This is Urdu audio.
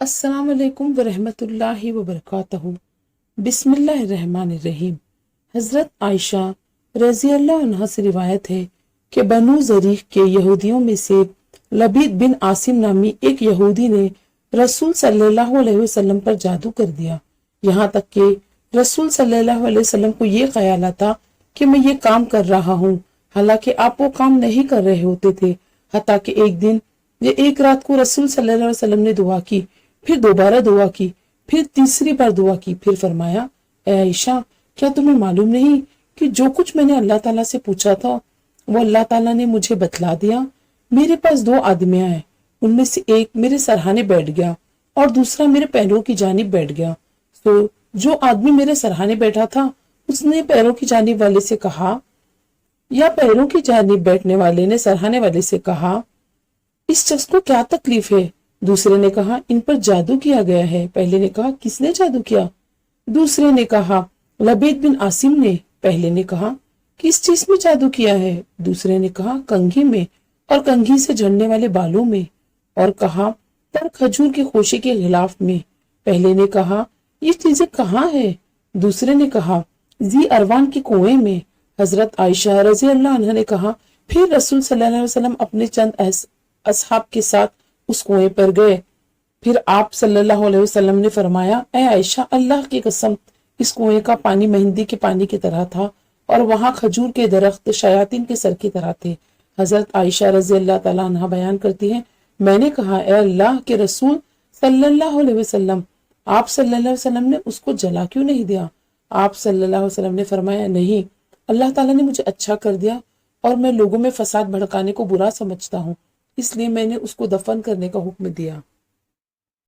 السلام علیکم ورحمۃ اللہ وبرکاتہ۔ بسم اللہ الرحمن الرحیم۔ حضرت عائشہ رضی اللہ عنہا سے روایت ہے کہ بنو زریق کے یہودیوں میں سے لبید بن عاصم نامی ایک یہودی نے رسول صلی اللہ علیہ وسلم پر جادو کر دیا، یہاں تک کہ رسول صلی اللہ علیہ وسلم کو یہ خیال آتا کہ میں یہ کام کر رہا ہوں، حالانکہ آپ وہ کام نہیں کر رہے ہوتے تھے۔ حتیٰ کہ ایک دن یا ایک رات کو رسول صلی اللہ علیہ وسلم نے دعا کی، پھر دوبارہ دعا کی، پھر تیسری بار دعا کی، پھر فرمایا، اے عائشہ، کیا تمہیں معلوم نہیں کہ جو کچھ میں نے اللہ تعالیٰ سے پوچھا تھا وہ اللہ تعالیٰ نے مجھے بتلا دیا؟ میرے پاس دو آدمیاں ہیں، ان میں سے ایک میرے سرہانے بیٹھ گیا اور دوسرا میرے پیروں کی جانب بیٹھ گیا۔ تو جو آدمی میرے سرہانے بیٹھا تھا اس نے پیروں کی جانب والے سے کہا، یا پیروں کی جانب بیٹھنے والے نے سرہانے والے سے کہا، اس شخص کو کیا تکلیف ہے؟ دوسرے نے کہا، ان پر جادو کیا گیا ہے۔ پہلے نے کہا، کس نے جادو کیا؟ دوسرے نے کہا، لبید بن عاصم نے۔ پہلے نے کہا، کس چیز میں جادو کیا ہے؟ دوسرے نے کہا، کنگھی میں اور کنگھی سے جھڑنے والے بالوں میں، اور کہا، تر کھجور کے خوشے کے غلاف میں۔ پہلے نے کہا، یہ چیزیں کہاں ہے؟ دوسرے نے کہا، ذی اروان کے کنویں میں۔ حضرت عائشہ رضی اللہ عنہا نے کہا، پھر رسول صلی اللہ علیہ وسلم اپنے چند اصحاب کے ساتھ اس کنویں پر گئے۔ پھر آپ صلی اللہ علیہ وسلم نے فرمایا، اے عائشہ، اللہ کی قسم، اس کنویں کا پانی مہندی کے پانی کی طرح تھا اور وہاں کھجور کے درخت شیاطین کے سر کی طرح تھے۔ حضرت عائشہ رضی اللہ تعالیٰ عنہا بیان کرتی ہیں، میں نے کہا، اے اللہ کے رسول صلی اللہ علیہ وسلم، آپ صلی اللہ علیہ وسلم نے اس کو جلا کیوں نہیں دیا؟ آپ صلی اللہ علیہ وسلم نے فرمایا، نہیں، اللہ تعالیٰ نے مجھے اچھا کر دیا اور میں لوگوں میں فساد بھڑکانے کو برا سمجھتا ہوں، اس لیے میں نے اس کو دفن کرنے کا حکم دیا۔